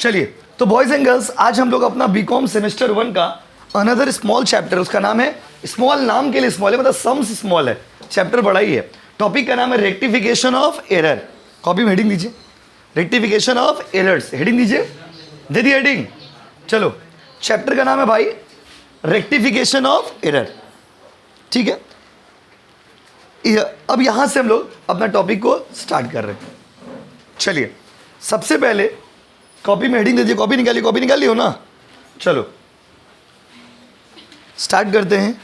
चलिए, तो boys and girls, आज हम लोग अपना बीकॉम सेमेस्टर 1 का अनदर स्मॉल चैप्टर, उसका नाम है, स्मॉल नाम के लिए स्मॉल है, मतलब सम्स स्मॉल है, चैप्टर बड़ा ही है। टॉपिक का नाम है रेक्टिफिकेशन ऑफ एरर। कॉपी में हेडिंग दीजिए, रेक्टिफिकेशन ऑफ एरर्स, हेडिंग दीजिए, दे दी हेडिंग। चलो, चैप्टर का नाम है भाई रेक्टिफिकेशन ऑफ एरर, ठीक है। अब यहां से हम लोग अपना टॉपिक को स्टार्ट कर रहे हैं। चलिए, सबसे पहले कॉपी में हेडिंग दीजिए, कॉपी निकाली हो ना। चलो स्टार्ट करते हैं।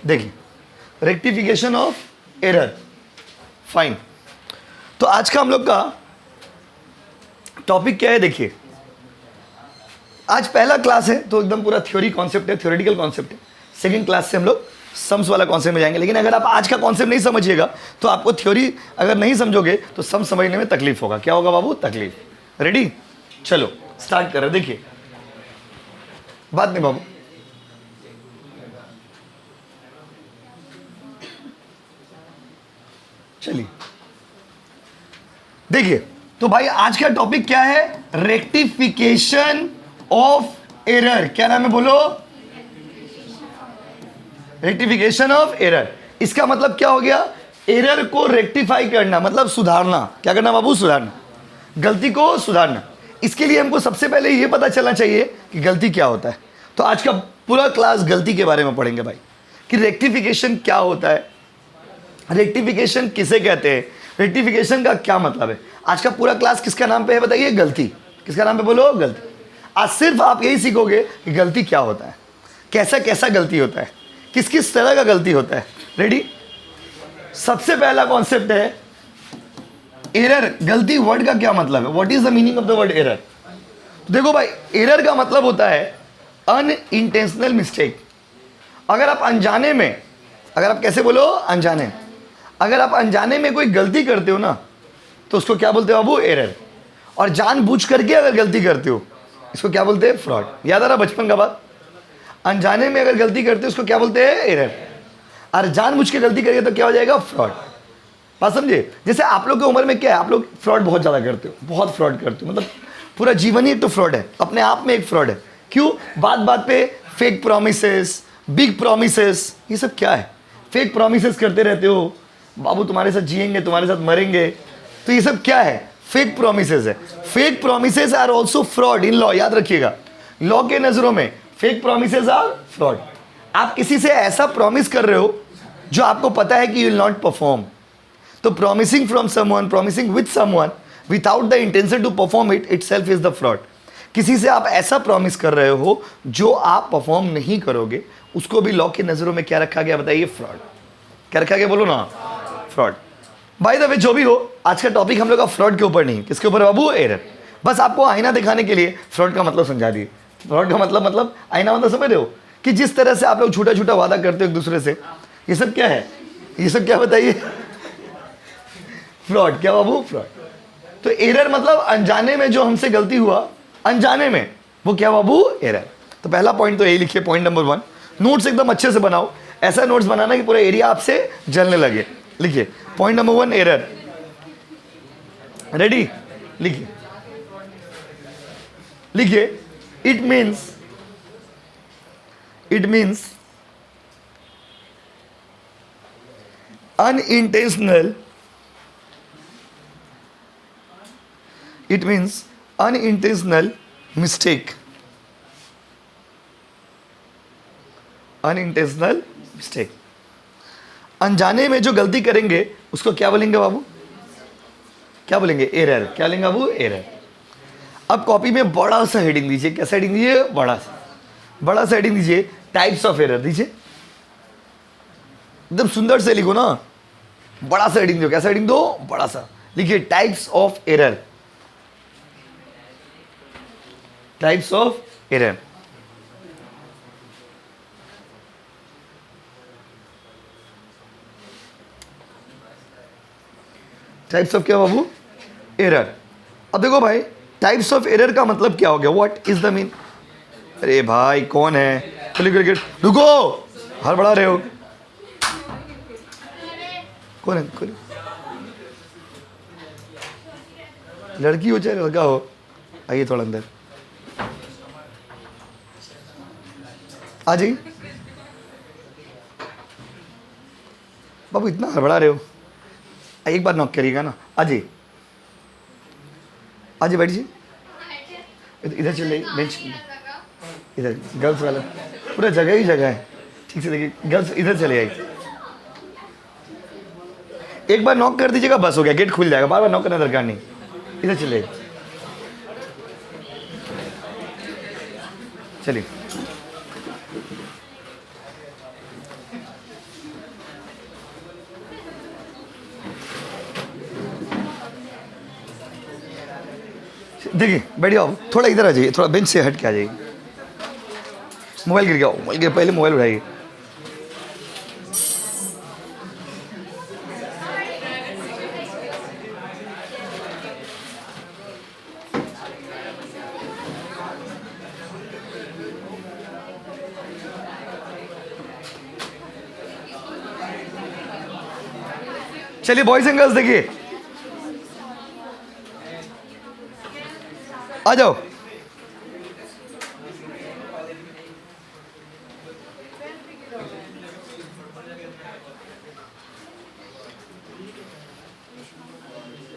देखिए, रेक्टिफिकेशन ऑफ एरर, फाइन। तो आज का हम लोग का टॉपिक क्या है, देखिए, आज पहला क्लास है तो एकदम पूरा थ्योरी कॉन्सेप्ट है, थ्योरेटिकल कॉन्सेप्ट है। सेकंड क्लास से हम लोग सम्स वाला कॉन्सेप्ट में जाएंगे। लेकिन अगर आप आज का कॉन्सेप्ट नहीं समझिएगा तो आपको थ्योरी अगर नहीं समझोगे तो सम समझने में तकलीफ होगा। क्या होगा बाबू? तकलीफ। रेडी? चलो स्टार्ट कर रहे। देखिए, बात नहीं बाबू, चलिए देखिए, तो भाई आज का टॉपिक क्या है? Rectification of error. क्या नाम है बोलो? Rectification of error. इसका मतलब क्या हो गया? एरर को रेक्टिफाई करना, मतलब सुधारना। क्या करना बाबू? सुधारना, गलती को सुधारना। इसके लिए हमको सबसे पहले ये पता चलना चाहिए कि गलती क्या होता है। तो आज का पूरा क्लास गलती के बारे में पढ़ेंगे भाई, कि रेक्टिफिकेशन क्या होता है, रेक्टिफिकेशन किसे कहते हैं, रेक्टिफिकेशन का क्या मतलब है। आज का पूरा क्लास किसका नाम पे है बताइए? गलती। किसका नाम पे बोलो? गलती। आज सिर्फ आप यही सीखोगे कि गलती क्या होता है, कैसा कैसा गलती होता है, किस किस तरह का गलती होता है। रेडी? सबसे पहला कॉन्सेप्ट है एरर। गलती वर्ड का क्या मतलब है? What is the meaning of the word error? तो देखो भाई, एरर का मतलब होता है अनइंटेंशनल मिस्टेक। अगर आप अनजाने में, अगर आप कैसे बोलो? अनजाने, अगर आप अनजाने में कोई गलती करते हो ना तो उसको क्या बोलते हो बाबू? एरर। और जानबूझ करके अगर गलती करते हो इसको क्या बोलते हैं? फ्रॉड। याद आ रहा बचपन का बात? अनजाने में अगर गलती करते हो उसको क्या बोलते हैं? एरर। और जानबूझ के गलती करिए तो क्या हो जाएगा? फ्रॉड। बात समझे? जैसे आप लोग की उम्र में क्या है, आप लोग फ्रॉड बहुत ज़्यादा करते हो, बहुत फ्रॉड करते हो, मतलब पूरा जीवन ही एक तो फ्रॉड है, अपने आप में एक फ्रॉड है। क्यों? बात बात पे फेक प्रोमिसेस, बिग प्रोमिसेस, ये सब क्या है? फेक प्रोमिसेस करते रहते हो, बाबू तुम्हारे साथ जिएंगे, तुम्हारे साथ मरेंगे, तो ये सब क्या है? फेक प्रोमिसेस है। Fake promises are also fraud in law. याद रखिएगा, लॉ के नजरों में फेक प्रोमिसेस आर फ्रॉड। आप किसी से ऐसा प्रॉमिस कर रहे हो जो आपको पता है कि यू विल नॉट परफॉर्म। तो promising from someone, promising with someone without the intention to perform it itself is the fraud. किसी से आप ऐसा प्रॉमिस कर रहे हो जो आप परफॉर्म नहीं करोगे, उसको भी लॉ के नजरों में क्या रखा गया बताइए? फ्रॉड। क्या रखा गया बोलो ना? फ्रॉड। बाय द वे, जो भी हो, आज का टॉपिक हम लोग का फ्रॉड के ऊपर नहीं, किसके ऊपर बाबू? एरर। बस आपको आईना दिखाने के लिए फ्रॉड का मतलब समझा दिए। फ्रॉड का मतलब आईना मतलब समझ रहे हो कि जिस तरह से आप लोग छोटा छोटा वादा करते हो एक दूसरे से, ये सब क्या है? ये सब क्या बताइए? फ्रॉड। क्या बाबू? फ्रॉड। तो एरर मतलब अनजाने में जो हमसे गलती हुआ, अनजाने में, वो क्या बाबू? एरर। तो पहला पॉइंट तो यही लिखिए, पॉइंट नंबर 1। नोट्स एकदम अच्छे से बनाओ, ऐसा नोट्स बनाना कि पूरा एरिया आपसे जलने लगे। लिखिए पॉइंट नंबर 1, एरर। रेडी? लिखिए, लिखिए, it means unintentional, it means unintentional mistake, unintentional mistake। अनजाने में जो गलती करेंगे उसको क्या बोलेंगे बाबू? क्या बोलेंगे? एरर। क्या लेंगे बाबू? एरर। अब कॉपी में बड़ा सा हेडिंग दीजिए। कैसा हेडिंग दीजिए? बड़ा सा हेडिंग दीजिए, टाइप्स ऑफ एरर दीजिए। एकदम सुंदर से लिखो ना, बड़ा सा हेडिंग दो। कैसा हेडिंग दो? बड़ा सा। लिखिए types of error, types of error. Types of क्या बाबू? एरर। अब देखो भाई, टाइप्स ऑफ एरर का मतलब क्या हो गया? What is the mean? अरे भाई कौन है? क्रिकेट, रुको, हड़बड़ा रहे हो। कौन है? लड़की हो चाहे लड़का हो, आइए थोड़ा अंदर आ जाइए। बाबू इतना हड़बड़ा रहे हो, एक बार नॉक करिएगा ना। आ जाइए, आ जाइए, बैठिए। इधर चले बेंच, इधर गर्ल्स वाला पूरा जगह ही जगह है। ठीक से देखिए, गर्ल्स इधर चले आइए। एक बार नॉक कर दीजिएगा, बस हो गया, गेट खुल जाएगा, बार बार नॉक करना दरकार नहीं। इधर चले चलिए। देखिए बैठिए आप, थोड़ा इधर आ जाइए, थोड़ा बेंच से हट के आ जाइए। मोबाइल गिर गया, मोबाइल गिर, पहले मोबाइल उठाइए। चलिए बॉयज एंड गर्ल्स देखिए, आ जाओ।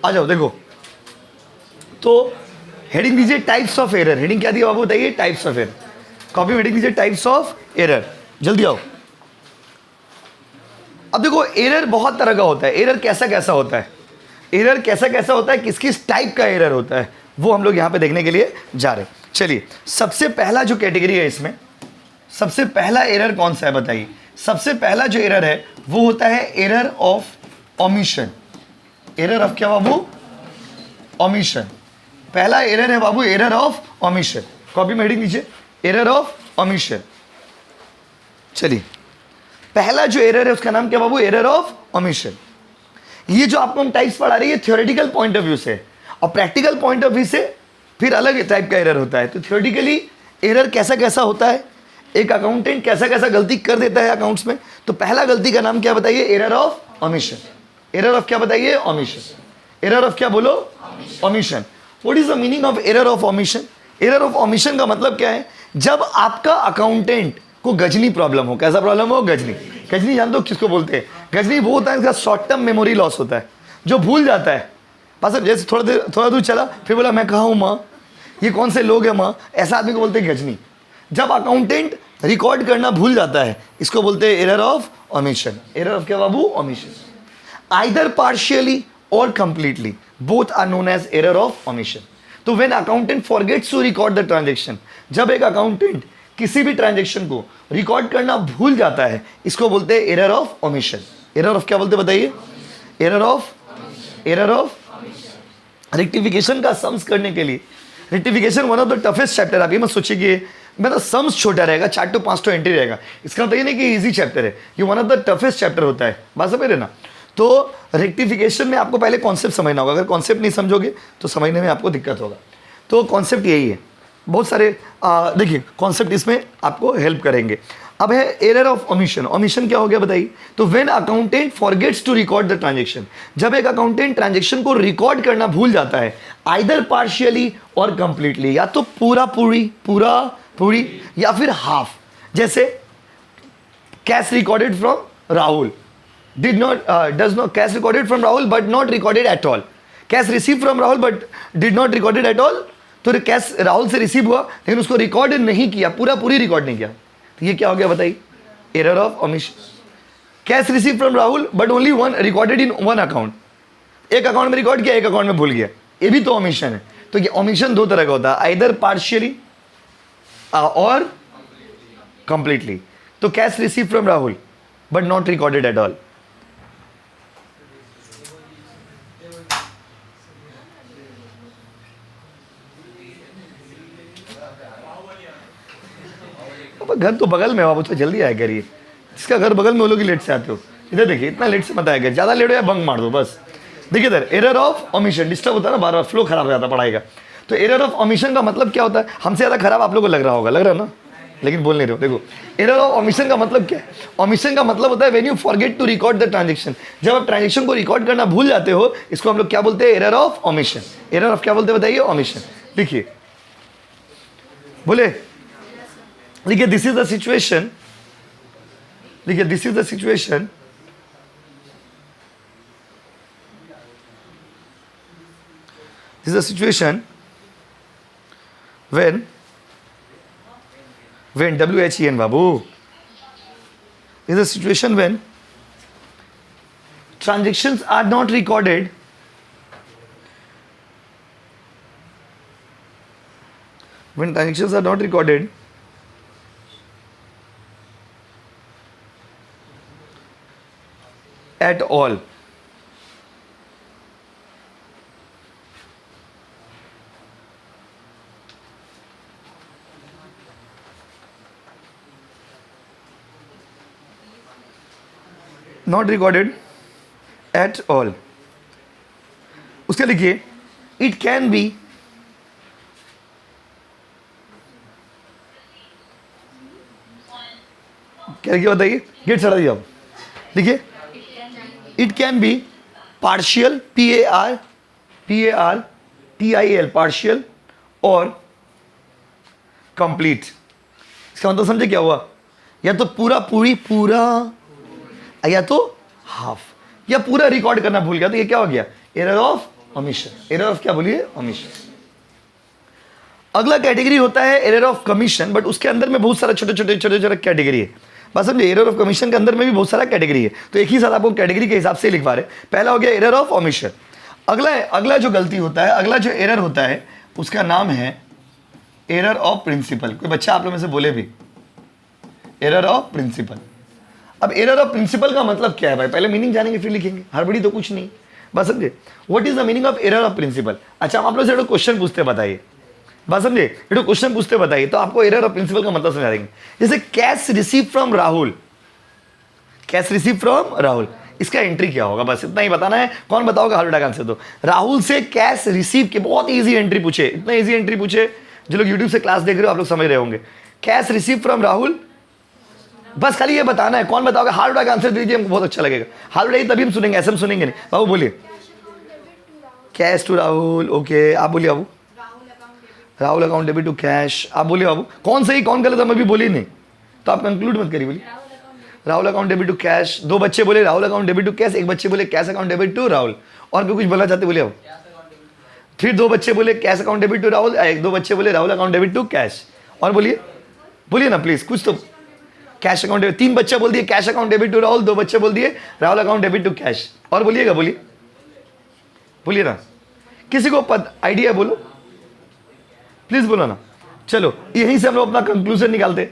आ जाओ, देखो तो हेडिंग दीजिए टाइप्स ऑफ एरर। हेडिंग क्या दिया बाबू बताइए? Types of error. कॉपी में हेडिंग दीजिए टाइप्स ऑफ एरर, जल्दी आओ। अब देखो एरर बहुत तरह का होता है। एरर कैसा कैसा होता है, एरर कैसा कैसा होता है, किस किस टाइप का एरर होता है, वो हम लोग यहां पे देखने के लिए जा रहे हैं। चलिए, सबसे पहला जो कैटेगरी है इसमें, सबसे पहला एरर कौन सा है बताइए? सबसे पहला जो एरर है वो होता है error of omission. Error of क्या बाबू? ओमिशन। पहला एरर है बाबू एरर ऑफ ओमिशन। कॉपी में हेडिंग दीजिए एरर ऑफ ओमिशन। चलिए, पहला जो एरर है उसका नाम क्या बाबू? Error of omission. ये जो आपको हम टाइप्स पढ़ा रही है थ्योरेटिकल पॉइंट ऑफ व्यू से, और प्रैक्टिकल पॉइंट ऑफ व्यू से फिर अलग टाइप का एरर होता है। तो थ्योरेटिकली एरर कैसा कैसा होता है, एक अकाउंटेंट कैसा कैसा गलती कर देता है अकाउंट्स में। तो पहला गलती का नाम क्या बताइए? Error of omission. Error of क्या बताइए? ओमिशन। एरर ऑफ क्या बोलो? Omission. What is the meaning of error of omission? Error of omission का मतलब क्या है? जब आपका अकाउंटेंट को गजनी प्रॉब्लम हो। कैसा प्रॉब्लम हो? गजनी। गजनी जानते हो किसको बोलते हैं? गजनी वो होता है इसका शॉर्ट टर्म मेमोरी लॉस होता है, जो भूल जाता है। बस जैसे थोड़ा दूर चला, फिर बोला मैं कहाँ हूँ माँ, ये कौन से लोग हैं माँ, ऐसा आदमी को बोलते हैं गजनी। जब अकाउंटेंट रिकॉर्ड करना भूल जाता है, इसको बोलते हैं error of omission. Error of क्या बाबू? ओमिशन। आइदर पार्शियली और completely, both are known as error of omission. तो when accountant forgets to record the transaction, जब एक अकाउंटेंट किसी भी ट्रांजेक्शन को रिकॉर्ड करना भूल जाता है, इसको बोलते हैं error of omission. Error of क्या बोलते हैं बताइए? एरर ऑफ रेक्टिफिकेशन का सम्स करने के लिए, rectification one of the toughest chapter. आप ये मत सोचिए कि मतलब सम्स छोटा रहेगा, 4 to 5 एंट्री रहेगा, इसका मतलब ये नहीं कि इजी चैप्टर है, ये one of the toughest chapter होता है। बात समझ रहे ना? तो रेक्टिफिकेशन में आपको पहले कॉन्सेप्ट समझना होगा। अगर कॉन्सेप्ट नहीं समझोगे तो समझने में आपको दिक्कत होगा। तो कॉन्सेप्ट यही है, बहुत सारे देखिए कॉन्सेप्ट इसमें आपको हेल्प करेंगे। अब है एरर ऑफ ओमिशन। ओमिशन क्या हो गया बताइए? तो when accountant forgets to record the transaction, जब एक अकाउंटेंट ट्रांजेक्शन को रिकॉर्ड करना भूल जाता है, आइदर पार्शियली और कंप्लीटली, या तो पूरा पूरी या फिर हाफ। जैसे cash recorded from Rahul cash recorded from Rahul but not recorded at all. Cash receive from Rahul but did not recorded at all. तो कैश राहुल से रिसीव हुआ लेकिन उसको रिकॉर्ड नहीं किया, पूरी रिकॉर्ड नहीं किया, तो ये क्या हो गया बताइए? Error of omission. Cash receive from Rahul but only one recorded in one account, एक अकाउंट में रिकॉर्ड किया, एक अकाउंट में भूल गया, ये भी तो ओमिशन है। तो ये ओमिशन दो तरह का होता है, आइदर पार्शियली और कंप्लीटली। तो cash receive from Rahul but not recorded at all. घर तो बगल में, बाबू तो जल्दी आया करिए। जिसका घर बगल में वो लोग ही लेट से आते हो। इधर देखिए, इतना लेट से मत आया करिए, ज़्यादा लेट हो या बंक मार दो बस। देखिए इधर एरर ऑफ ओमिशन, डिस्टर्ब होता है ना, बार बार फ्लो खराब हो जाता है पढ़ाई का। तो एरर ऑफ ओमिशन का मतलब क्या होता है? हमसे ज़्यादा खराब आप लोग को लग रहा होगा, लग रहा है ना, लेकिन बोल नहीं रहे हो। देखो एरर ऑफ ओमिशन का मतलब क्या है? ओमिशन का मतलब होता है when you forget to record the transaction, जब आप ट्रांजेक्शन को रिकॉर्ड करना भूल जाते हो, इसको हम लोग क्या बोलते हैं? Error of omission. Error of क्या बोलते हैं बताइए? ओमिशन। देखिए बोले, देखिए दिस इज द सिचुएशन, देखिए this is the situation, this is the situation when WHEN babu is a situation when transactions are not recorded, when transactions are not recorded at all. Not recorded at all. उसके लिखिए it can be क्या लिखिए बताइए, gate चढ़ा दिया आप, लिखिए it can be partial, PARTIAL, partial और complete. इसका मतलब समझे क्या हुआ, या तो पूरा पूरा, या तो हाफ, या पूरा रिकॉर्ड करना भूल गया, तो ये क्या हो गया, error of omission, error of क्या बोलिए, ओमिशन. अगला कैटेगरी होता है एरर ऑफ कमीशन, बट उसके अंदर में बहुत सारा छोटे छोटे कैटेगरी है. बस समझे, एरर ऑफ कमीशन के अंदर में भी बहुत सारा कैटेगरी है, तो एक ही साथ आपको कैटेगरी के हिसाब से लिखवा रहे. पहला हो गया एरर ऑफ ओमिशन. अगला जो गलती होता है, अगला जो एरर होता है, उसका नाम है एरर ऑफ प्रिंसिपल. कोई बच्चा आप लोग में से बोले भी एरर ऑफ प्रिंसिपल. अब एरर ऑफ प्रिंसिपल का मतलब क्या है भाई, पहले मीनिंग जानेंगे फिर लिखेंगे, हड़बड़ी तो कुछ नहीं. बस समझे, what is the meaning of error of principle. अच्छा, हम आप लोग से क्वेश्चन पूछते बताइए, बस समझे, ये क्वेश्चन पूछते बताइए तो आपको एरर ऑफ प्रिंसिपल का मतलब समझा देंगे. जैसे cash receive from Rahul, cash receive from Rahul, इसका एंट्री क्या होगा, बस इतना ही बताना है. कौन बताओगे, हाल उठा आंसर दो. राहुल से कैश रिसीव के बहुत इजी एंट्री पूछे, इतना इजी एंट्री पूछे, जो लोग यूट्यूब से क्लास देख रहे हो आप लोग समझ रहे होंगे. कैश रिसीव फ्रॉम राहुल, बस खाली ये बताना है. कौन बताओगे, हाल उठा आंसर दीजिए, हमको बहुत अच्छा लगेगा. हाल उठाइए तभी हम सुनेंगे, ऐसे हम सुनेंगे नहीं. बाबू बोलिए, कैश टू राहुल. ओके, आप बोलिए बाबू. Rahul account debit to cash. आप बोलिए बाबू, कौन सही कौन गलत हम अभी बोली नहीं, तो आप कंक्लूड मत करिए. बोलिए Rahul account debit to cash. दो बच्चे बोले Rahul account debit to cash, एक बच्चे बोले cash account debit to Rahul. और भी कुछ बोलना चाहते बोलिए आप. फिर दो बच्चे बोले cash account debit to Rahul, एक दो बच्चे बोले Rahul account debit to cash. और बोलिए, बोलिए ना प्लीज कुछ तो. कैश अकाउंट डेबिट, तीन बच्चे बोल दिए cash account debit to Rahul, दो बच्चे बोल दिए Rahul account debit to cash. और बोलिएगा, बोलिए बोलिए ना, किसी को आइडिया बोलो, प्लीज बोलो ना. चलो यहीं से हम लोग अपना कंक्लूजन निकालते.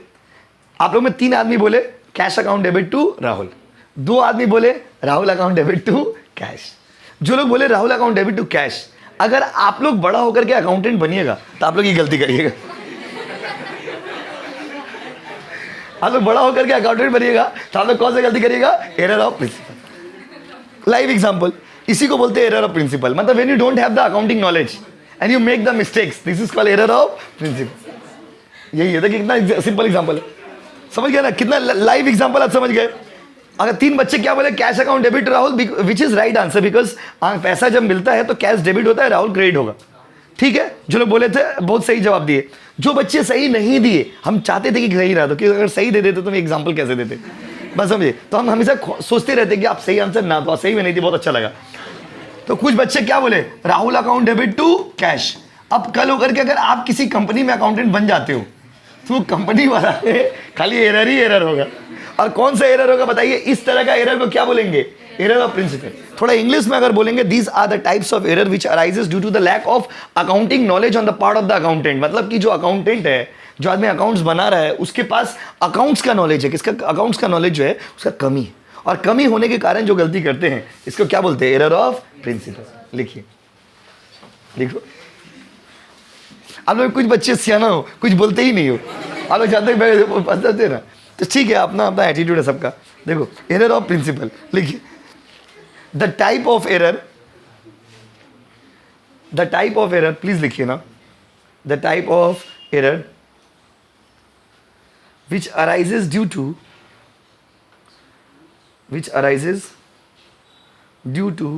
आप लोग में तीन आदमी बोले cash account debit to Rahul, दो आदमी बोले Rahul account debit to cash. जो लोग बोले Rahul account debit to cash, अगर आप लोग बड़ा होकर के अकाउंटेंट बनिएगा तो आप लोग ये गलती करिएगा. आप लोग बड़ा होकर के अकाउंटेंट बनिएगा तो आप लोग कौन सी गलती करिएगा, error of principle. Live example, इसी को बोलते हैं एरर ऑफ प्रिंसिपल. मतलब when you don't have the accounting knowledge and you make the mistakes, this is called error of principle. यही है. देखिए कितना सिंपल एग्जांपल है, समझ गए ना, कितना लाइव एग्जांपल आप समझ गए. अगर तीन बच्चे क्या बोले cash account debit Rahul, which is right answer, because पैसा जब मिलता है तो कैश डेबिट होता है, राहुल क्रेडिट होगा. ठीक है, जो लोग बोले थे बहुत सही जवाब दिए. जो बच्चे सही नहीं दिए, हम चाहते थे कि सही रहा, तो कि अगर सही दे देते तो हम एग्जांपल कैसे देते, बस समझिए. तो हम हमेशा सोचते रहते कि आप सही आंसर ना, तो सही में नहीं थी, बहुत अच्छा लगा. तो कुछ बच्चे क्या बोले, Rahul account debit to cash. अब कल होकर के अगर आप किसी कंपनी में अकाउंटेंट बन जाते हो तो कंपनी वाला खाली एरर ही एरर होगा. और कौन सा एरर होगा बताइए, इस तरह का एरर को क्या बोलेंगे, एरर ऑफ प्रिंसिपल. थोड़ा इंग्लिश में अगर बोलेंगे, these are the types of error which arises due to the lack of accounting knowledge on the part of the accountant. मतलब कि जो अकाउंटेंट है, जो आदमी अकाउंट्स बना रहा है, उसके पास अकाउंट्स का नॉलेज है, किसका अकाउंट्स का नॉलेज जो है उसका कमी है. और कमी होने के कारण जो गलती करते हैं, इसको क्या बोलते हैं, एरर ऑफ प्रिंसिपल. लिखिए, लिखो. आप लोग कुछ बच्चे सियाना हो, कुछ बोलते ही नहीं हो, आप लोग जानते हैं ना, तो ठीक है, अपना अपना एटीट्यूड है सबका. देखो एरर ऑफ प्रिंसिपल लिखिए. The type of error, the type of error, please लिखिए ना. The type of error which arises due to, which arises due to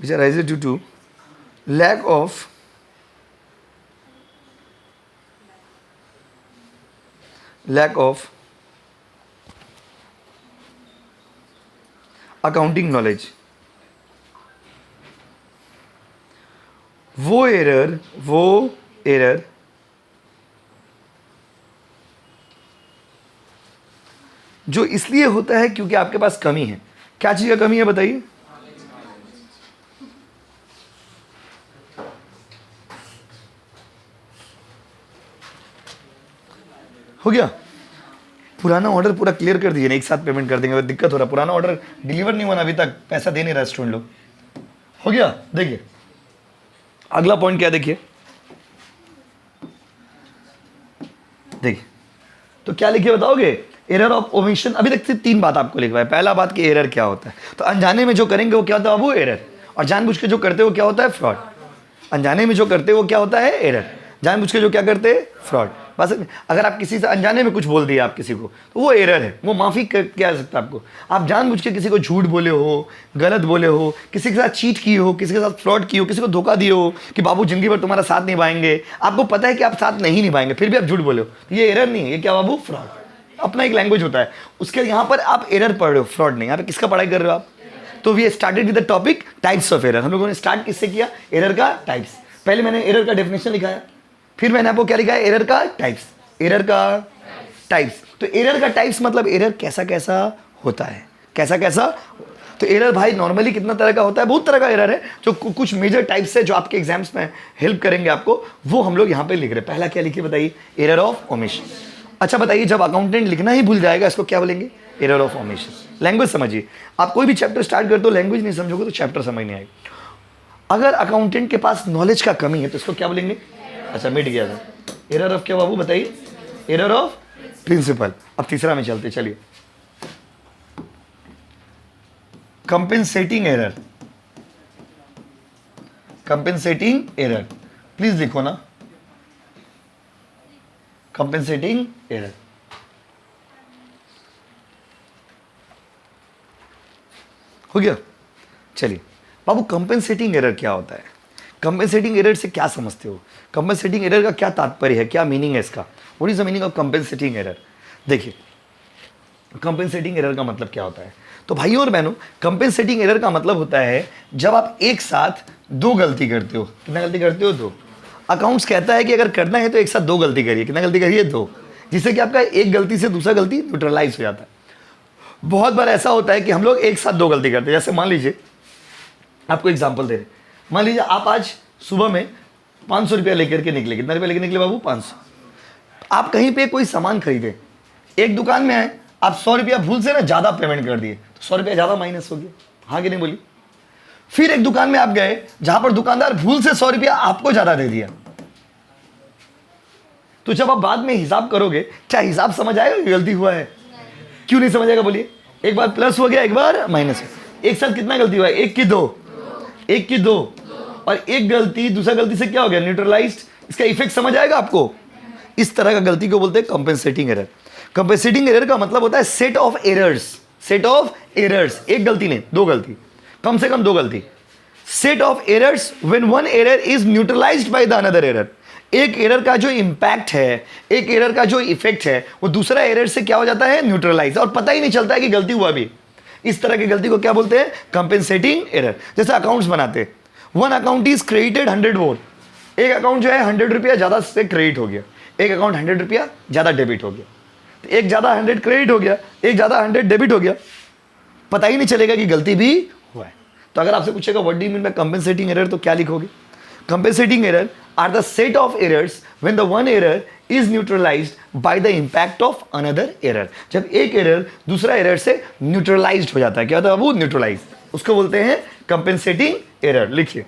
which arises due to lack of accounting knowledge. वो error जो इसलिए होता है क्योंकि आपके पास कमी है। क्या चीज का कमी है बताइए? हो गया? पुराना ऑर्डर पूरा क्लियर कर दिए ना, एक साथ पेमेंट कर देंगे, दिक्कत हो रहा, पुराना ऑर्डर डिलीवर नहीं हुआ अभी तक, पैसा दे नहीं रहा स्टूडेंट लोग। हो गया? देखिए अगला पॉइंट क्या, देखिए तो क्या लिखे बताओगे? Error of omission. अभी तक सिर्फ 3 बात आपको लिखवा है। पहला बात कि एरर क्या होता है, तो अनजाने में जो करेंगे वो क्या होता है बाबू? एरर। और जानबूझ के जो करते हो क्या होता है? फ्रॉड। अनजाने में जो करते हो वो क्या होता है? एरर। जानबूझ के जो क्या करते हैं? फ्रॉड। बस अगर आप किसी से अनजाने में कुछ बोल दिया आप किसी को, तो वो एरर है, वो माफ़ी क्या आ सकता है आपको। आप जानबूझ के किसी को झूठ बोले हो, गलत बोले हो, किसी के साथ चीट किए हो, किसी के साथ फ्रॉड किए हो, किसी को धोखा दिए हो कि बाबू जिंदगी भर तुम्हारा साथ निभाएंगे, आपको पता है कि आप साथ नहीं निभाएंगे, फिर भी आप झूठ बोले हो, तो ये एरर नहीं है, ये क्या बाबू? फ्रॉड। अपना एक लैंग्वेज होता है उसके, यहाँ पर आप एरर पढ़ रहे हो, फ्रॉड नहीं। यहाँ पे किसका पढ़ाई कर रहे हो आप? तो we started with the topic types of error. हम लोगों ने स्टार्ट किससे किया? एरर का टाइप्स। पहले मैंने एरर का डेफिनेशन लिखाया, फिर मैंने आपको क्या लिखा है? एरर का टाइप्स। एरर का टाइप्स। तो एरर का टाइप्स मतलब एरर कैसा कैसा होता है, कैसा कैसा। तो एरर भाई नॉर्मली कितना तरह का होता है? बहुत तरह का एरर है, जो कुछ मेजर टाइप्स है जो आपके एग्जाम्स में हेल्प करेंगे आपको, वो हम लोग यहाँ पे लिख रहे हैं। पहला क्या लिखिए बताइए? Error of omission. अच्छा बताइए, जब अकाउंटेंट लिखना ही भूल जाएगा इसको क्या बोलेंगे? Error of omission. लैंग्वेज समझिए, आप कोई भी चैप्टर स्टार्ट करते हो, लैंग्वेज नहीं समझोगे तो चैप्टर समझ नहीं आएगी। अगर अकाउंटेंट के पास नॉलेज का कमी है तो इसको क्या बोलेंगे? अच्छा मिट गया था। एरर ऑफ क्या बाबू बताइए? Error of principle. अब तीसरा में चलते, चलिए compensating error. Compensating error please लिखो ना, कंपेंसेटिंग एरर। हो गया? चलिए बाबू कंपेंसेटिंग एरर क्या होता है? कंपेंसेटिंग एरर से क्या समझते हो? कंपेंसेटिंग एरर का क्या तात्पर्य है, क्या मीनिंग है इसका? What is the meaning of compensating error? देखिए कंपेंसेटिंग एरर का मतलब क्या होता है, तो भाइयों और बहनों कंपेंसेटिंग एरर का मतलब होता है जब आप एक साथ 2 गलती करते हो। कितना गलती करते हो? 2। अकाउंट्स कहता है कि अगर करना है तो एक साथ 2 गलती करिए। कितना गलती करिए? 2। जिससे कि आपका एक गलती से दूसरा गलती न्यूट्रलाइज हो जाता है। बहुत बार ऐसा होता है कि हम लोग एक साथ 2 गलती करते हैं। जैसे मान लीजिए, आपको एग्जाम्पल दे रहे, मान लीजिए आप आज सुबह में 500 रुपया लेकर के निकले। कितना रुपया लेकर निकले बाबू? 500। आप कहीं पे कोई सामान खरीदे, एक दुकान में आए, आप 100 रुपया भूल से ना ज़्यादा पेमेंट कर दिए, तो 100 रुपया ज़्यादा माइनस हो गया। हाँ कि नहीं बोली? फिर एक दुकान में आप गए जहां पर दुकानदार भूल से 100 रुपया आपको ज़्यादा दे दिया, तो जब आप बाद में हिसाब करोगे, क्या हिसाब समझ आएगा कि गलती हुआ है? क्यों नहीं समझ आएगा बोलिए? एक बार प्लस हो गया, एक बार माइनस हो, एक साथ कितना गलती हुआ है? 1 की 2, 1 की 2, और एक गलती दूसरा गलती से क्या हो गया? न्यूट्रलाइज्ड। इसका इफेक्ट समझ आएगा आपको? इस तरह का गलती को बोलते हैं कंपेंसेटिंग एरर। कंपेंसेटिंग एरर का मतलब होता है set of errors. Set of errors, एक गलती नहीं, 2 गलती, कम से कम 2 गलती। Set of errors when one error is neutralised by the another error. एक एरर का जो इंपैक्ट है, एक एरर का जो इफेक्ट है, वो दूसरा एरर से क्या हो जाता है? न्यूट्रलाइज, और पता ही नहीं चलता है कि गलती हुआ भी। इस तरह की गलती को क्या बोलते हैं? Compensating error. जैसे अकाउंट्स बनाते, वन अकाउंट इज क्रेडिटेड 100 मोर। एक अकाउंट जो है 100 रुपया ज्यादा से क्रेडिट हो गया, एक अकाउंट 100 रुपया ज्यादा डेबिट हो गया। तो एक ज्यादा 100 क्रेडिट हो गया, एक ज्यादा 100 डेबिट हो गया, पता ही नहीं चलेगा कि गलती भी हुआ है। तो अगर आपसे पूछेगा what do you mean by compensating error, तो क्या लिखोगे? Compensating error are the set of errors when the one error is neutralised by the impact of another error. जब एक एरर दूसरा एरर से न्यूट्रलाइज्ड हो जाता है, क्या होता है वो? न्यूट्रलाइज, उसको बोलते हैं कंपेंसेटिंग एरर। लिखिए,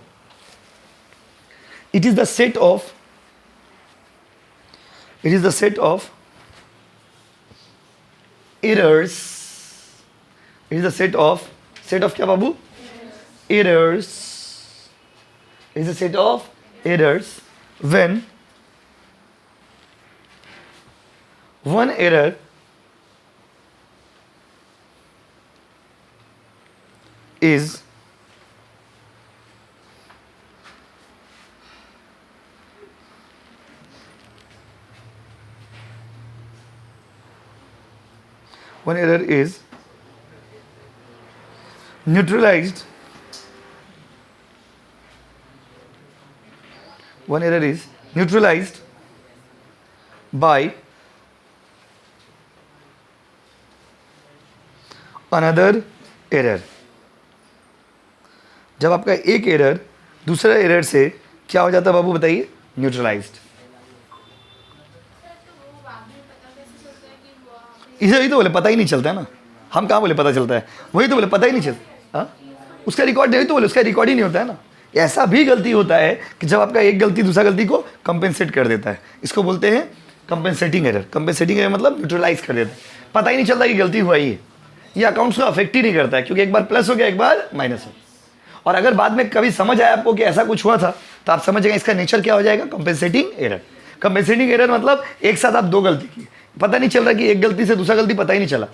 it is the set of, it is the set of errors, it is the set of क्या बाबू? Errors, it is the set of errors when one error is one error is neutralised, one error is neutralized by another error. जब आपका एक error दूसरा error से क्या हो जाता है बाबू बताइए, न्यूट्रलाइज्ड. इसे ही तो बोले पता ही नहीं चलता है ना, हम कहाँ बोले पता चलता है, वही तो बोले पता ही नहीं चलता. हाँ, उसका रिकॉर्ड नहीं तो बोले उसका रिकॉर्ड ही नहीं होता है ना. ऐसा भी गलती होता है कि जब आपका एक गलती दूसरा गलती को कंपेंसेट कर देता है, इसको बोलते हैं कंपेंसेटिंग एरर. कंपेंसेटिंग एरर मतलब न्यूट्रलाइज कर देता है, पता ही नहीं चलता कि गलती हुआ ही है. ये अकाउंट्स को अफेक्ट ही नहीं करता है क्योंकि एक बार प्लस हो गया एक बार माइनस हो. और अगर बाद में कभी समझ आया आपको कि ऐसा कुछ हुआ था तो आप समझ जाएंगे इसका नेचर क्या हो जाएगा, कंपेंसेटिंग एरर. कंपेंसेटिंग एरर मतलब एक साथ आप दो गलती की, पता नहीं चल रहा कि एक गलती से दूसरा गलती पता ही नहीं चला.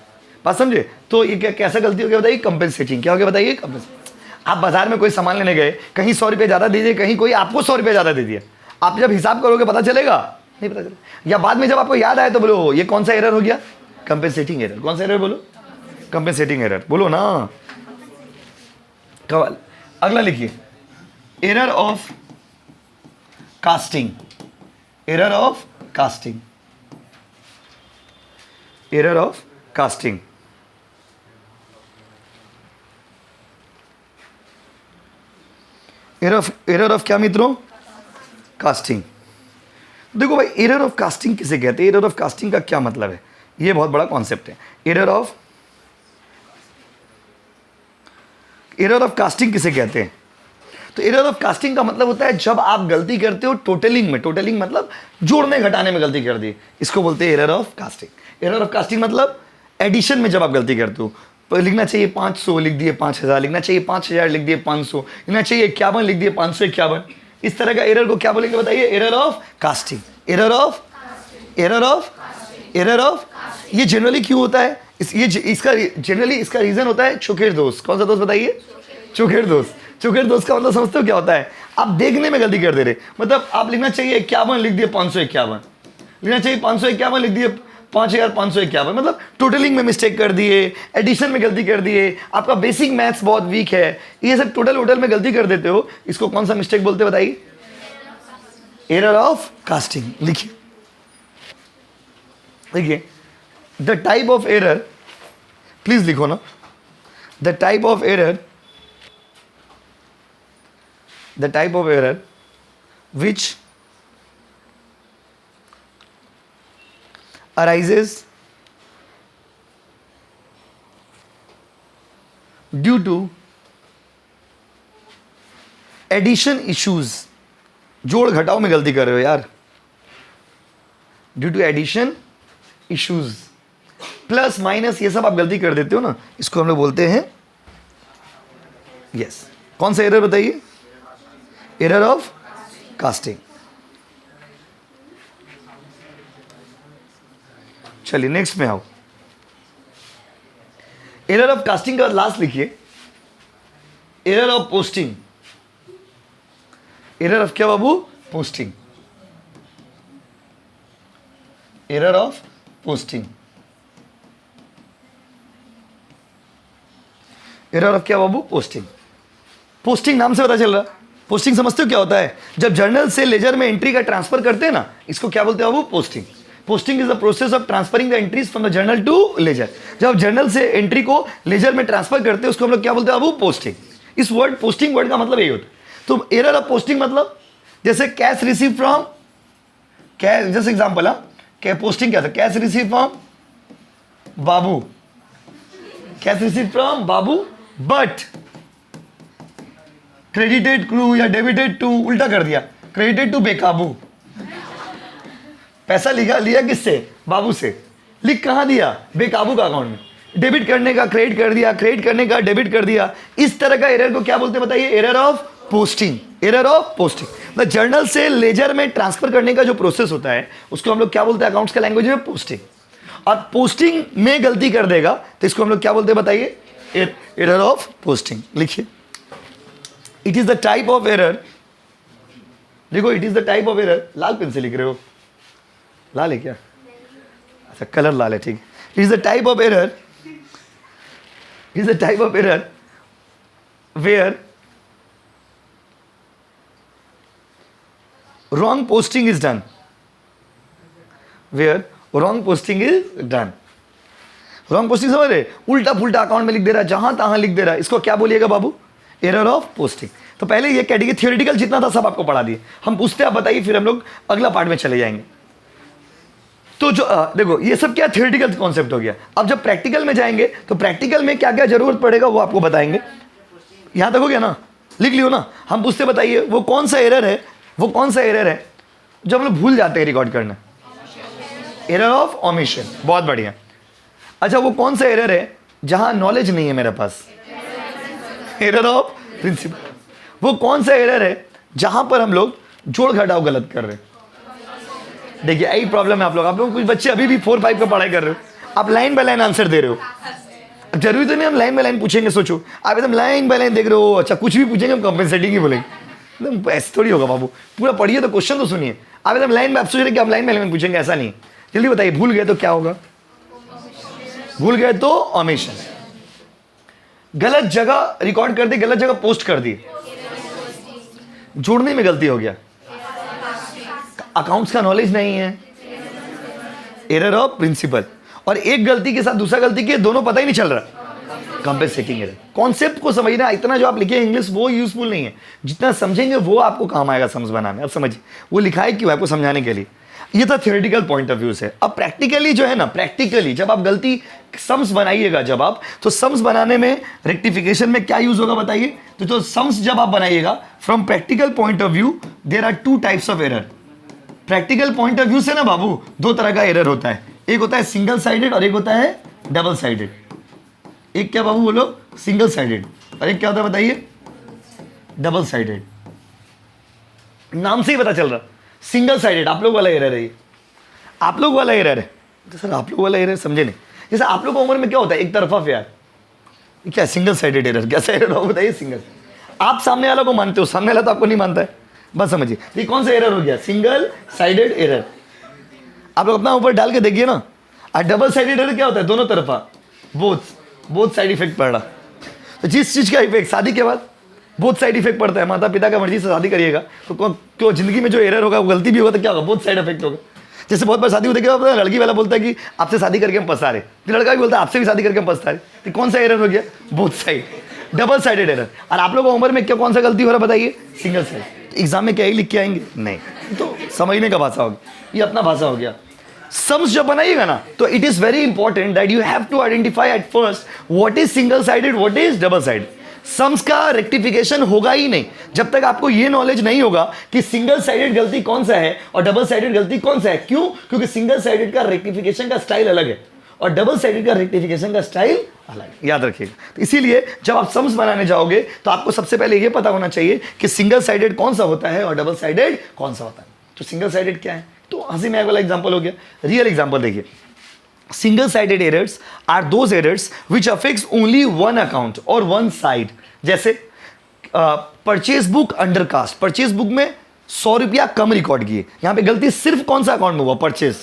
बात समझे? तो ये कैसा गलती हो गया बताइए, कंपेंसेटिंग. क्या हो गया बताइए, कंपेंसेटिंग. आप बाजार में कोई सामान लेने गए, कहीं 100 रुपये ज़्यादा दे दिए, कहीं कोई आपको 100 रुपये ज़्यादा दे दिया. आप जब हिसाब करोगे पता चलेगा नहीं, पता चलेगा. या बाद में जब आपको याद आए तो बोलो ये कौन सा एरर हो गया, कंपेंसेटिंग एरर. कौन सा एरर बोलो, कंपेंसेटिंग एरर बोलो ना. कवल अगला लिखिए, error of casting. Error of casting. Error of casting. Error of क्या मित्रों, कास्टिंग. देखो भाई एरर ऑफ कास्टिंग किसे कहते हैं, एरर ऑफ कास्टिंग का क्या मतलब है, ये बहुत बड़ा कॉन्सेप्ट है. एरर ऑफ कास्टिंग किसे कहते हैं, तो एरर ऑफ कास्टिंग का मतलब होता है जब आप गलती करते हो टोटलिंग में. टोटलिंग मतलब जोड़ने घटाने में गलती कर दी, इसको बोलते हैं error of casting. Error of casting मतलब एडिशन में जब आप गलती करते हो, लिखना चाहिए 500 लिख दिए 5000, लिखना चाहिए 5000 लिख दिए 500, लिखना चाहिए 51 लिख दिए 551. इस तरह का एरर को क्या बोलेंगे बताइए, error of casting. Error of ये जनरली क्यों होता है, इसका जनरली इसका रीजन होता है चुकेर दोष. कौन सा दोष बताइए, चुकेर दोष. चुकेर दोष का मतलब समझते हो क्या होता है, आप देखने में गलती कर दे रहे. मतलब आप लिखना चाहिए 51 लिख दिए 551, लिखना चाहिए 551 लिख दिए 5551, मतलब टोटलिंग में मिस्टेक कर दिए, एडिशन में गलती कर दिए, आपका बेसिक मैथ्स बहुत वीक है, ये सब टोटल में गलती कर देते हो. इसको कौन सा मिस्टेक बोलते बताइए, एरर ऑफ कास्टिंग. लिखिए देखिए, the type of error, please लिखो ना, the type of error which arises due to addition issues. जोड़ घटाओ में गलती कर रहे हो यार, due to addition issues, plus minus ये सब आप गलती कर देते हो ना, इसको हम लोग बोलते हैं यस. कौन सा एरर बताइए, एरर ऑफ कास्टिंग. चलिए नेक्स्ट में आओ. एरर ऑफ कास्टिंग का लास्ट लिखिए, error of posting. Error of क्या बाबू, posting. Error of posting. Error of क्या बाबू, पोस्टिंग. पोस्टिंग नाम से पता चल रहा, पोस्टिंग समझते हो क्या होता है, जब जर्नल से लेजर में एंट्री का ट्रांसफर करते हैं ना, इसको क्या बोलते हैं बाबू, posting. Posting is the process of transferring the entries from the journal to ledger. जब जर्नल से एंट्री को लेजर में ट्रांसफर करते हैं उसको हम लोग क्या बोलते हैं बाबू, पोस्टिंग. इस वर्ड पोस्टिंग वर्ड का मतलब यही होता है. तो एरर ऑफ पोस्टिंग मतलब जैसे कैश रिसीव फ्रॉम, कैश, जैसे एग्जांपल क्या पोस्टिंग क्या था, कैश रिसीव फ्रॉम बाबू, कैश रिसीव फ्रॉम बाबू बट क्रेडिटेड टू या डेबिटेड टू, उल्टा कर दिया, क्रेडिटेड टू बेकाबू. पैसा लिया किससे, बाबू से, लिख कहां दिया, बेकाबू का अकाउंट में. डेबिट करने का क्रेडिट कर दिया, क्रेडिट करने का डेबिट कर दिया. इस तरह का एरर को क्या बोलते हैं बताइए, error of posting. Error of posting मतलब जर्नल से लेजर में ट्रांसफर करने का जो प्रोसेस होता है उसको हम लोग क्या बोलते हैं अकाउंट्स का लैंग्वेज में, पोस्टिंग. और पोस्टिंग में गलती कर देगा तो इसको हम लोग क्या बोलते हैं बताइए, एरर ऑफ पोस्टिंग. लिखिए, it is the type of error. देखो it is the type of error, लाल पेन से लिख रहे हो, लाल है क्या, अच्छा कलर लाल है, ठीक है. It is the type of error is a type of error where wrong posting is done. Where wrong posting is done. Wrong posting समझ रहे, उल्टा पुल्टा अकाउंट में लिख दे रहा है, जहां तहां लिख दे रहा है, इसको क्या बोलिएगा बाबू? Error of posting. तो पहले ये कैटेगरी थियोरेटिकल जितना था सब आपको पढ़ा दिए, हम पूछते आप बताइए, फिर हम लोग अगला पार्ट में चले जाएंगे। तो जो देखो ये सब क्या थियोरेटिकल कॉन्सेप्ट हो गया। अब जब प्रैक्टिकल में जाएंगे तो प्रैक्टिकल में क्या क्या जरूरत पड़ेगा वो आपको बताएंगे। यहां तक हो गया ना, लिख लियो ना। हम पूछते बताइए वो कौन सा एरर है, वो कौन सा एरर है जो हम लोग भूल जाते हैं रिकॉर्ड करना? Error of omission. बहुत बढ़िया। अच्छा वो कौन सा एरर है जहां नॉलेज नहीं है मेरे पास? Error of principal. वो कौन सा एरर है जहां पर हम लोग जोड़ घटाव गलत कर रहे हैं? देखिए यही प्रॉब्लम है आप लोग कुछ बच्चे अभी भी 4-5 का पढ़ाई कर रहे हो, आप लाइन बाय लाइन आंसर दे रहे हो। अब जरूरी तो नहीं हम लाइन बाय लाइन पूछेंगे, सोचो आप एकदम लाइन बाय लाइन देख रहे हो, अच्छा कुछ भी पूछेंगे हम कंपेंसेटिंग ही बोलेंगे, एकदम ऐसे थोड़ी होगा बाबू। पूरा पढ़िए तो क्वेश्चन तो सुनिए, आप एकदम लाइन में आप सोच रहे कि आप लाइन बाय लाइन पूछेंगे, ऐसा नहीं। जल्दी बताइए, भूल गए तो क्या होगा? भूल गए तो ओमिशन। गलत जगह रिकॉर्ड कर दी, गलत जगह पोस्ट कर दी, जोड़ने में गलती हो गया, अकाउंट्स का नॉलेज नहीं है, एरर ऑफ प्रिंसिपल। और एक गलती के साथ दूसरा गलती के दोनों पता ही नहीं चल रहा, कंपेंसेटिंग एरर। कॉन्सेप्ट को समझना, इतना जो आप लिखे इंग्लिश वो यूजफुल नहीं है, जितना समझेंगे वो आपको काम आएगा समझ बनाने। अब समझिए वो लिखा है क्यों, आपको समझाने के लिए। ये था थियोरेटिकल पॉइंट ऑफ व्यू से। अब प्रैक्टिकली जो है ना, प्रैक्टिकली जब आप गलती सम्स बनाइएगा, जब आप तो सम्स बनाने में रेक्टिफिकेशन में क्या यूज होगा बताइए? तो सम्स जब आप बनाइएगा from practical point of view there are 2 types of error. Practical point of view से ना बाबू 2 तरह का एरर होता है, एक होता है सिंगल साइडेड और एक होता है डबल साइडेड। एक क्या बाबू बोलो? Single sided. और एक क्या होता है बताइए? Double sided. नाम से ही पता चल रहा, सिंगल साइडेड आप लोग वाला एरर है, आप लोग वाला एरर है। तो सर आप लोग वाला एरर समझे नहीं, जैसे आप लोग उम्र में क्या होता है, एक तरफा प्यार, क्या सिंगल साइडेड एरर, कैसा एरर हो बताइए? सिंगल। आप सामने वाला को मानते हो, सामने वाला तो आपको नहीं मानता है, बस समझिए। ये कौन सा एरर हो गया? Single sided error. आप लोग अपना ऊपर डाल के देखिए ना। और डबल साइडेड एरर क्या होता है? दोनों तरफा, बोथ साइड इफेक्ट पड़ रहा। तो जिस चीज का इफेक्ट शादी के बाद बोथ साइड इफेक्ट पड़ता है, माता पिता का मर्जी से शादी करिएगा तो क्यों जिंदगी में जो एरर होगा वो गलती भी होगा तो क्या होगा? बोथ साइड इफेक्ट होगा। जैसे बहुत बार शादी होती है, लड़की वाला बोलता है कि आपसे शादी करके हम पछता रहे, फिर लड़का भी बोलता है आपसे भी शादी करके हम पछता रहे, तो कौन सा एरर हो गया? Both side, double sided error. और आप लोगों उम्र में क्या कौन सा गलती हो रहा है बताइए? Single side. एग्जाम में क्या ही लिख के आएंगे? नहीं, तो समझने का भाषा होगी, ये अपना भाषा हो गया। सम्स जब बनाइएगा ना तो it is very important that you have to identify at first what is single sided, what is double side. Sums का रेक्टिफिकेशन होगा ही नहीं जब तक आपको ये नॉलेज नहीं होगा कि सिंगल साइडेड गलती कौन सा है और डबल साइडेड गलती कौन सा है। क्यों? क्योंकि सिंगल साइडेड का रेक्टिफिकेशन का स्टाइल अलग है और डबल साइडेड का रेक्टिफिकेशन का स्टाइल अलग है, याद रखिएगा। तो इसीलिए जब आप सम्स बनाने जाओगे तो आपको सबसे पहले ये पता होना चाहिए कि सिंगल साइडेड कौन सा होता है और डबल साइडेड कौन सा होता है। तो सिंगल साइडेड क्या है? तो हंसी मजाक वाला एग्जांपल हो गया, रियल एग्जांपल देखिए। Single sided errors are those errors which affects only one account और वन साइड। जैसे purchase book under cast, purchase book में 100 रुपया कम रिकॉर्ड किए, यहां पे गलती सिर्फ कौन सा अकाउंट में हुआ? परचेज,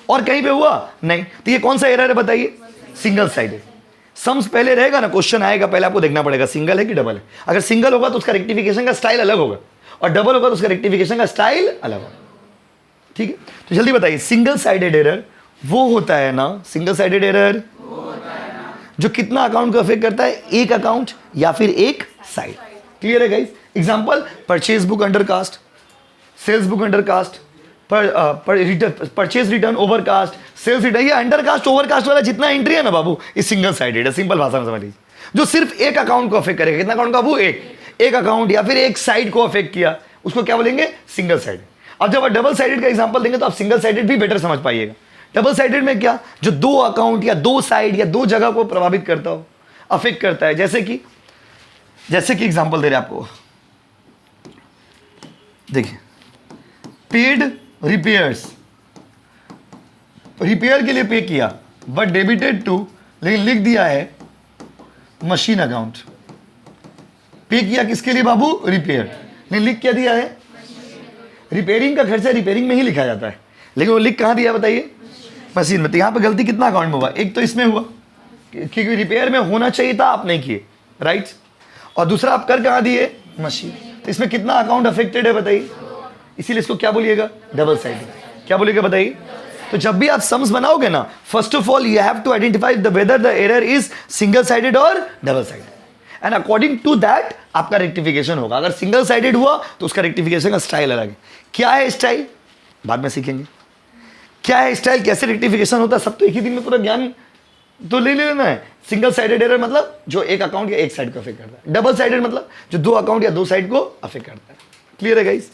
और कहीं पे हुआ नहीं। तो ये कौन सा एरर है बताइए? Single sided. सम्स पहले रहेगा ना, क्वेश्चन आएगा पहले आपको देखना पड़ेगा सिंगल है कि डबल है। अगर सिंगल होगा तो उसका रेक्टिफिकेशन का स्टाइल अलग होगा और डबल होगा तो उसका रेक्टिफिकेशन का स्टाइल अलग होगा। ठीक है, तो जल्दी बताइए, सिंगल साइडेड एरर वो होता है ना, सिंगल साइडेड एरर जो कितना अकाउंट को अफेक्ट करता है? एक अकाउंट या फिर एक साइड। क्लियर है guys? Example, purchase book under cast, sales book under cast, purchase return over cast, sales return. ये अंडर कास्ट ओवर कास्ट वाला जितना एंट्री है ना बाबू, ये सिंगल साइडेड है। सिंपल भाषा में समझ लीजिए, जो सिर्फ एक अकाउंट को अफेक्ट करेगा। कितना अकाउंट का? वो एक अकाउंट या फिर एक साइड को अफेक्ट किया, उसको क्या बोलेंगे? Single side. अब जब आप डबल साइडेड का एग्जांपल देंगे तो आप सिंगल साइडेड भी बेटर समझ पाइएगा। डबल साइडेड में क्या? जो 2 अकाउंट या 2 साइड या 2 जगह को प्रभावित करता हो, अफेक्ट करता है। जैसे कि एग्जांपल दे रहे आपको, देखिए, पेड रिपेयर्स, रिपेयर के लिए पे किया बट डेबिटेड टू, लेकिन लिख दिया है मशीन अकाउंट। पे किया किसके लिए बाबू? रिपेयर, लेकिन लिख क्या दिया है? रिपेयरिंग का खर्चा रिपेयरिंग में ही लिखा जाता है, लेकिन वो लिख कहाँ दिया बताइए? मशीन में। तो यहाँ पे गलती कितना अकाउंट में हुआ? एक तो इसमें हुआ, क्योंकि रिपेयर में होना चाहिए था, आप नहीं किए, राइट। और दूसरा आप कर कहाँ दिए, मशीन। तो इसमें कितना अकाउंट अफेक्टेड है बताइए, इसीलिए इसको क्या बोलिएगा, डबल साइडेड। क्या बोलिएगा बताइए। तो जब भी आप सम्स बनाओगे ना, first of all you have to identify the whether the error is single sided और double sided, and according to that आपका रेक्टिफिकेशन होगा। अगर सिंगल साइडेड हुआ तो उसका रेक्टिफिकेशन का स्टाइल अलग है। क्या है स्टाइल, बाद में सीखेंगे। क्या है स्टाइल, कैसे रेक्टिफिकेशन होता है, सब तो एक ही दिन में पूरा ज्ञान तो ले लेना है। सिंगल साइडेड एरर मतलब जो एक अकाउंट या एक साइड को अफेक्ट करता है। डबल साइडेड मतलब जो दो अकाउंट या दो साइड को अफेक्ट करता है। क्लियर है गाइस,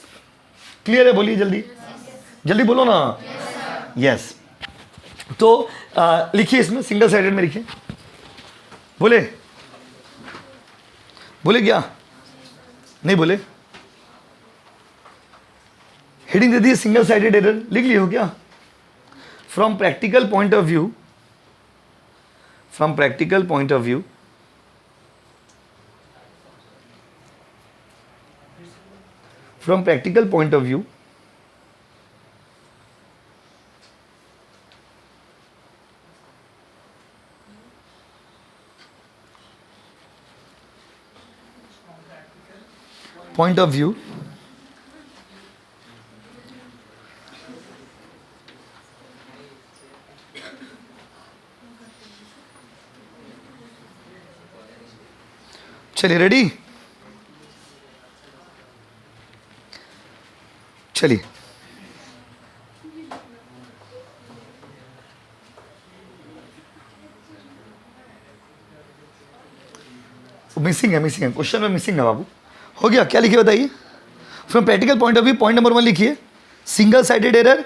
क्लियर है, बोलिए जल्दी, जल्दी बोलो ना। यस तो लिखिए इसमें सिंगल साइडेड में लिखिए, बोले बोले क्या नहीं बोले, हेडिंग दे दी सिंगल साइडेड एरर, लिख लिए हो क्या। From practical point of view, from practical point of view, from practical point of view, point of view, चलिए रेडी, चलिए मिसिंग है, मिसिंग है क्वेश्चन में, मिसिंग है बाबू। हो गया, क्या लिखिए बताइए। From practical point of view, point number 1 लिखिए single sided error,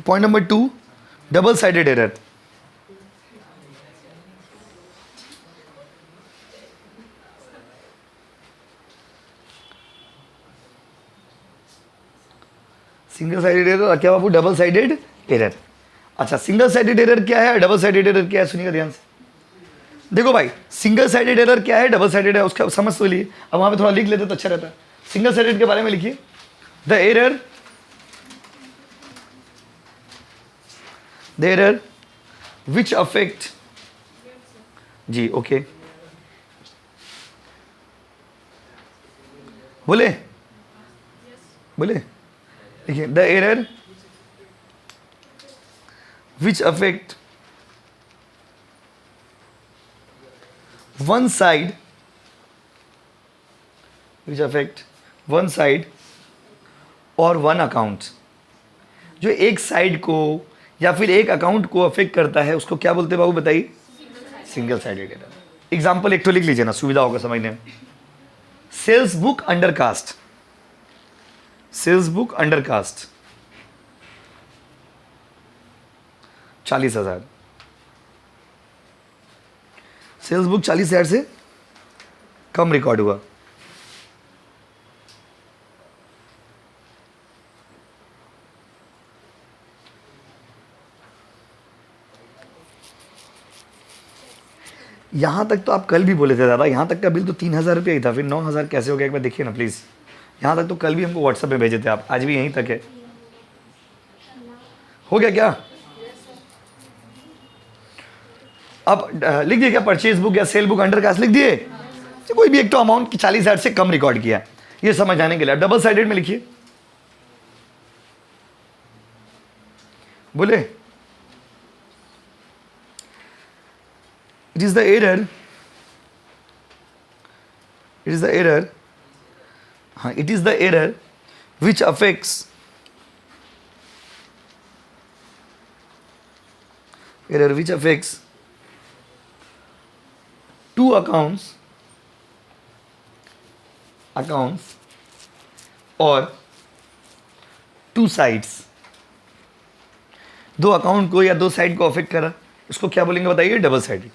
point number 2 double sided error. Single sided error क्या बाबू, डबल साइडेड एरर। अच्छा सिंगल साइडेड एरर क्या है, डबल साइडेड एरर क्या है, सुनिएगा ध्यान से। देखो भाई सिंगल साइडेड एरर क्या है, डबल साइडेड है, उसका समझ तो लिए। अब वहां पे थोड़ा लिख लेते तो अच्छा रहता है। सिंगल साइडेड के बारे में लिखिए, द एरर विच अफेक्ट, जी ओके बोले, बोले लिखिए the error which affect one side, which affect one side और one account, जो एक साइड को या फिर एक अकाउंट को अफेक्ट करता है उसको क्या बोलते हैं बाबू बताइए, सिंगल साइडेड एरर। एग्जाम्पल एक तो लिख लीजिए ना, सुविधा होगा समझने में। Sales book undercast, sales book undercast 40,000, sales book 40,000 से कम रिकॉर्ड हुआ। यहां तक तो आप कल भी बोले थे दादा, यहां तक का बिल तो 3,000 रुपया ही था, फिर 9,000 कैसे हो गया एक बार देखिए ना प्लीज। यहां तक तो कल भी हमको व्हाट्सएप पे भेजे थे आप, आज भी यहीं तक है। हो गया क्या, अब लिख दिए क्या, परचेज बुक या सेल बुक अंडरकास्ट लिख दिए। कोई भी एक तो अमाउंट की 40,000 से कम रिकॉर्ड किया, ये समझ आने के लिए। डबल साइडेड में लिखिए, बोले it is the error, it is the error, हाँ it is the error which affects, error which affects two accounts और two sides, दो अकाउंट को या दो साइड को अफेक्ट करा, इसको क्या बोलेंगे बताइए, डबल साइडेड।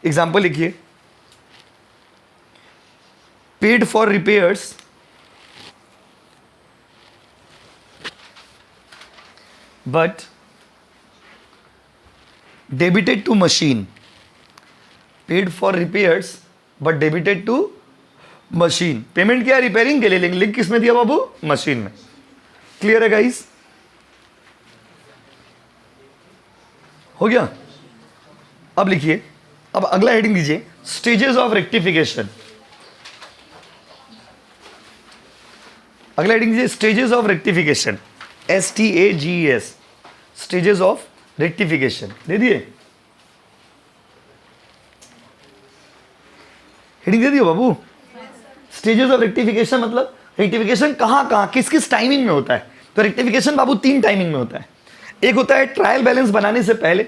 एग्जाम्पल लिखिए, paid for repairs but debited to machine, paid for repairs but debited to machine. Payment क्या है, रिपेयरिंग के लिए, लेकिन लिंक किस में दिया बाबू, मशीन में। क्लियर है गाइस, हो गया। अब लिखिए, अब अगला हेडिंग दीजिए, स्टेजेस ऑफ रेक्टिफिकेशन। अगला हेडिंग दीजिए, stages of rectification, STAGES, stages of rectification. दे दिए, हेडिंग दे दिए बाबू। स्टेजेस ऑफ रेक्टिफिकेशन मतलब रेक्टिफिकेशन कहाँ कहाँ किस किस टाइमिंग में होता है। तो रेक्टिफिकेशन बाबू 3 टाइमिंग में होता है। एक होता है ट्रायल बैलेंस बनाने से पहले,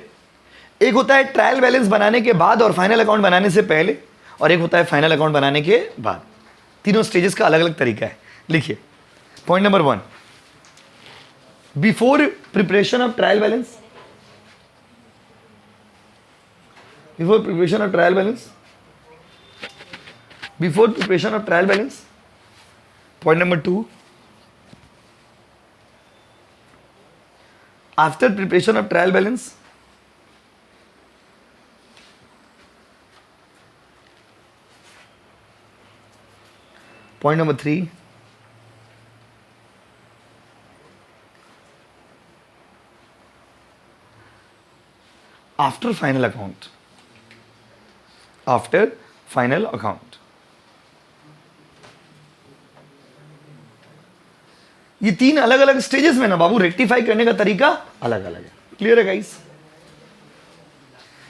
एक होता है ट्रायल बैलेंस बनाने के बाद और फाइनल अकाउंट बनाने से पहले, और एक होता है फाइनल अकाउंट बनाने के बाद। तीनों स्टेजेस का अलग अलग तरीका है। लिखिए, point number 1, before preparation of trial balance, before preparation of trial balance, before preparation of trial balance. Point number 2, after preparation of trial balance. Point number 3, after final account, after final account। ये 3 अलग अलग stages में ना बाबू rectify करने का तरीका अलग अलग है। क्लियर है गाइस?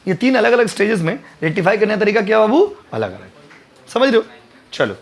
ये 3 अलग अलग स्टेजेस में रेक्टिफाई करने का तरीका क्या बाबू अलग अलग, समझ रहे हो? चलो